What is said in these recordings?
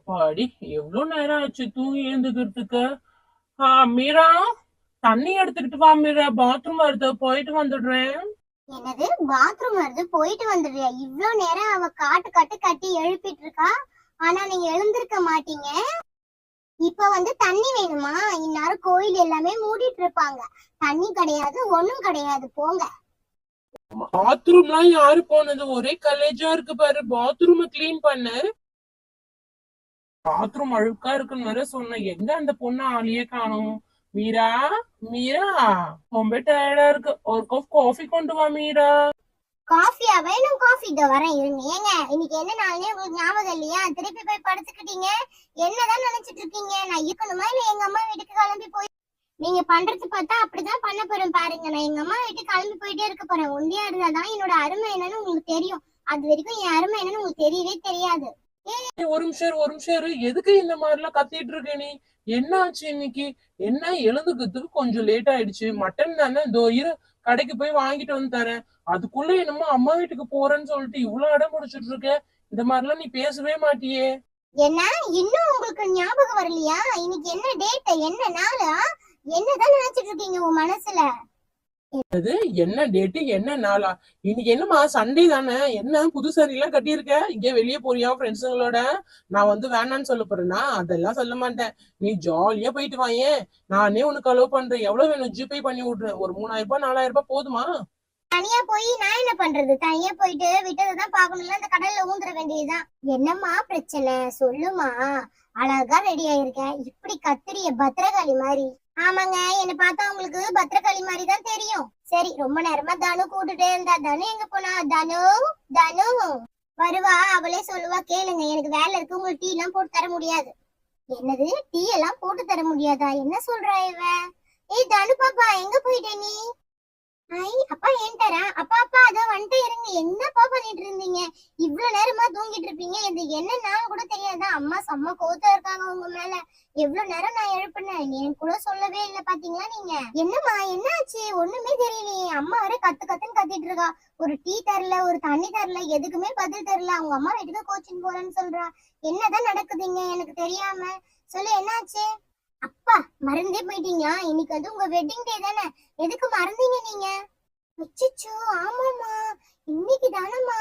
பாடி எவ்வளவு நேரம் ஆச்சு தூங்கி எழுந்துக்கிறதுக்கு. மீரா, தண்ணி எடுத்துக்கிட்டு வா மீரா, பாத்ரூம் வருது, போயிட்டு வந்துடுறேன். என்னது பாத்ரூம் வருது போயிட்டு வந்துடுறியா? இவ்ளோ நேரம் அவ காட்டு காட்டு கட்டி எழுப்பிட்டு இருக்கா, ஆனா நீங்க எழுந்திருக்க மாட்டீங்க. இப்ப வந்து தண்ணி வேணுமா? இந்நேரம் கோயில் எல்லாமே மூடிட்டு இருப்பாங்க. தண்ணி கிடையாது, ஒண்ணும் கிடையாது, போங்க. பாத்ரூம்லாம் யாரு போனது? ஒரே கலேஜா இருக்கு பாரு, பாத்ரூம் கிளீன் பண்ணு. பாத்ரூம் அழுக்கா இருக்குன்னு வேற சொன்னேன். எங்க அந்த பொண்ணு ஆளையே காணும். மீரா, மீரா, ரொம்ப டயர்டா இருக்கு, ஒரு கப் காஃபி கொண்டு வா மீரா. காஃபியா? வேணும் காஃபி, இதோ வரேன் இருங்க. ஏங்க இன்னைக்கு என்ன நாள்னே உங்களுக்கு ஞாபகம் இல்லையா? திருப்பி போய் படுத்துக்கிட்டீங்க. என்னதான் நினைச்சிட்டு இருக்கீங்க? நான் இருக்கணுமா இல்ல எங்க அம்மா வீட்டுக்கு கிளம்பி போய்? நீங்க பண்றது பார்த்தா அப்படிதான் பண்ண போறேன் பாருங்க. நான் எங்க அம்மா வீட்டுக்கு கிளம்பி போயிட்டே இருக்க போறேன். ஒண்டியா இருந்தாதான் என்னோட அருமை என்னன்னு உங்களுக்கு தெரியும். அது வரைக்கும் என் அருமை என்னன்னு உங்களுக்கு தெரியவே தெரியாது. ஒரு நிமிஷம் ஒரு நிமிஷம், எதுக்கு இந்த மாதிரி எல்லாம் கத்திட்டு இருக்க நீ? என்ன ஆச்சு இன்னைக்கு? என்ன எழுந்துக்கிறதுக்கு கொஞ்சம் லேட் ஆயிடுச்சு. மட்டன் தானே, இதோ இரு, கடைக்கு போய் வாங்கிட்டு வந்து தரேன். அதுக்குள்ள என்னமோ அம்மா வீட்டுக்கு போறேன்னு சொல்லிட்டு இவ்வளவு இடம் முடிச்சிட்டு இருக்க. இந்த மாதிரிலாம் நீ பேசவே மாட்டியே. என்ன இன்னும் உங்களுக்கு ஞாபகம் வரலையா? இன்னைக்கு என்ன டேட், என்ன நாளா? என்னதான் நினைச்சிட்டு இருக்கீங்க உங்க மனசுல? என்ன டேட்டு, என்ன நாளா? இன்னைக்கு என்னமா சண்டே தானே? என்ன புது சாரி எல்லாம் கட்டியிருக்க? இங்க வெளியே போறியா ஃப்ரெண்ட்ஸுங்களோட? நான் வந்து வேணான்னு சொல்ல போறேன்னா? அதெல்லாம் சொல்ல மாட்டேன். நீ ஜாலியா போயிட்டு வாயே, நானே உனக்கு அலோவ் பண்றேன். எவ்வளவு வேணும் ஜிபே பண்ணி விடுறேன். ஒரு 3000 ரூபாய் 4000 ரூபாய் போதுமா? தனியா போய் நான் என்ன பண்றது? தனியா போயிட்டு விட்டதான் பாக்கணும்ல, அந்த கடல்ல ஊந்துட வேண்டியதுதான். என்னம்மா பிரச்சனை சொல்லுமா? அழகா ரெடி ஆயிருக்கேன், இப்படி கத்திரிய பத்திரகாளி மாதிரி. ஆமாங்க, என்ன பார்த்தா உங்களுக்கு பத்திரகாளி மாதிரி தான் தெரியும். சரி, ரொம்ப நேரமா தனு கூட்டுட்டே இருந்தா. தனு எங்க போனா? தனு, தனு வருவா, அவளே சொல்லுவா. கேளுங்க, எனக்கு வேலை இருக்கு, உங்களுக்கு டீ எல்லாம் போட்டு தர முடியாது. என்னது, டீ எல்லாம் போட்டு தர முடியாதா? என்ன சொல்றா இவ? ஏய் தனு பாப்பா, எங்க போயிட்ட நீ? ஐ அப்பா ஏன்ட்டாரா? அப்பா அப்பா அத வந்துட்டு இருங்க. என்னப்பா பண்ணிட்டு இருந்தீங்க? இவ்வளவு நேரமா தூங்கிட்டு இருப்பீங்க, இது என்ன நாள் கூட தெரியாதா? அம்மா செம்ம கோவத்தா இருக்காங்க உங்க மேல. எவ்வளவு நேரம் நான் எழுப்பினேன், நீ எனக்கு கூட சொல்லவே இல்ல. பாத்தீங்களா நீங்க? என்னம்மா என்னாச்சு? ஒண்ணுமே தெரியலையே. அம்மா வர கத்து கத்துன்னு கத்திட்டு இருக்கா. ஒரு டீ தரல, ஒரு தண்ணி தரல, எதுக்குமே பதில் தரல. அவங்க அம்மா வீட்டுக்கு கோச்சிங் போறேன்னு சொல்றா. என்னதான் நடக்குதுங்க எனக்கு தெரியாம? சொல்லு, என்னாச்சு? அப்பா மறந்தே போயிட்டீங்களா? இன்னைக்கு வந்து உங்க வெட்டிங் டே தானே, எதுக்கு மறந்தீங்க நீங்க? அச்சச்சோ, ஆமாமா, இன்னைக்கு தானம்மா.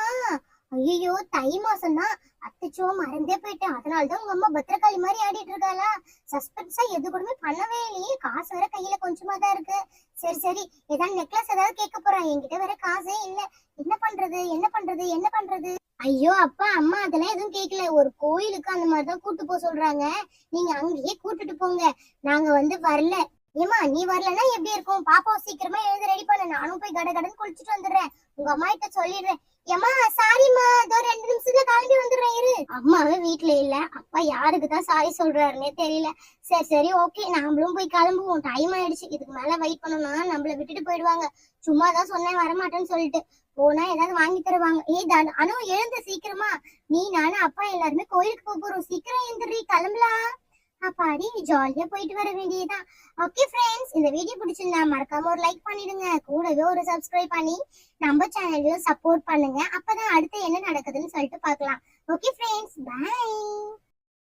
ஐயோ, தை மாசம் தான். அச்சச்சோ, மறந்தே போயிட்டேன். அதனாலதான் உங்க அம்மா பத்திரகாளி மாதிரி ஆடிட்டு இருக்காளா? சஸ்பென்ஸா எது கூடமே பண்ணவே இல்லையே. காசு வேற கையில கொஞ்சமா தான் இருக்கு. சரி சரி, ஏதாவது நெக்லஸ் ஏதாவது கேட்க போறான். என்கிட்ட வேற காசே இல்ல. என்ன பண்றது என்ன பண்றது என்ன பண்றது? ஐயோ அப்பா அம்மா அதெல்லாம் எதுவும் கேட்கல. ஒரு கோயிலுக்கு அந்த மாதிரிதான் கூட்டு போக சொல்றாங்க. நீங்க அங்கேயே கூட்டிட்டு போங்க. நாங்க வந்து வரல. ஏமா நீ வரலன்னா எப்படி இருக்கும்? பாப்பாவை சீக்கிரமா எழுந்து ரெடி பண்ண. நானும் போய் கட கடன்னு குளிச்சுட்டு வந்துடுறேன். உங்க அம்மா கிட்ட சொல்லிடுறேன். ஏமா சாரிம்மா, இதோ 2 நிமிஷத்துல கிளம்பி வந்துடுறேன் இரு. அம்மாவே வீட்டுல இல்ல. அப்பா யாருக்குதான் சாரி சொல்றாருன்னே தெரியல. சரி சரி, ஓகே, நாமளும் போய் கிளம்புவோம். டைம் ஆயிடுச்சு. இதுக்கு மேல வெயிட் பண்ணோம்னா நம்மள விட்டுட்டு போயிடுவாங்க. சும்மாதான் சொன்னேன் வரமாட்டேன்னு சொல்லிட்டு. போனா ஏதாவது வாங்கி தருவாங்க. ஏய் அனு, எழுந்து சீக்கிரமா. நீ நானு அப்பா எல்லாருமே கோயிலுக்கு போறோம். சீக்கிரம் எழுந்துடுறீ, கிளம்பலாம். அப்பாடி, ஜாலியா போயிட்டு வர வேண்டியதுதான். ஓகே ஃப்ரெண்ட்ஸ், இந்த வீடியோ பிடிச்சிருந்தா மறக்காம ஒரு லைக் பண்ணிடுங்க. கூடவே ஒரு சப்ஸ்கிரைப் பண்ணி நம்ம சேனலையும் சப்போர்ட் பண்ணுங்க. அப்பதான் அடுத்து என்ன நடக்குதுன்னு சொல்லிட்டு பார்க்கலாம். Okay friends, by.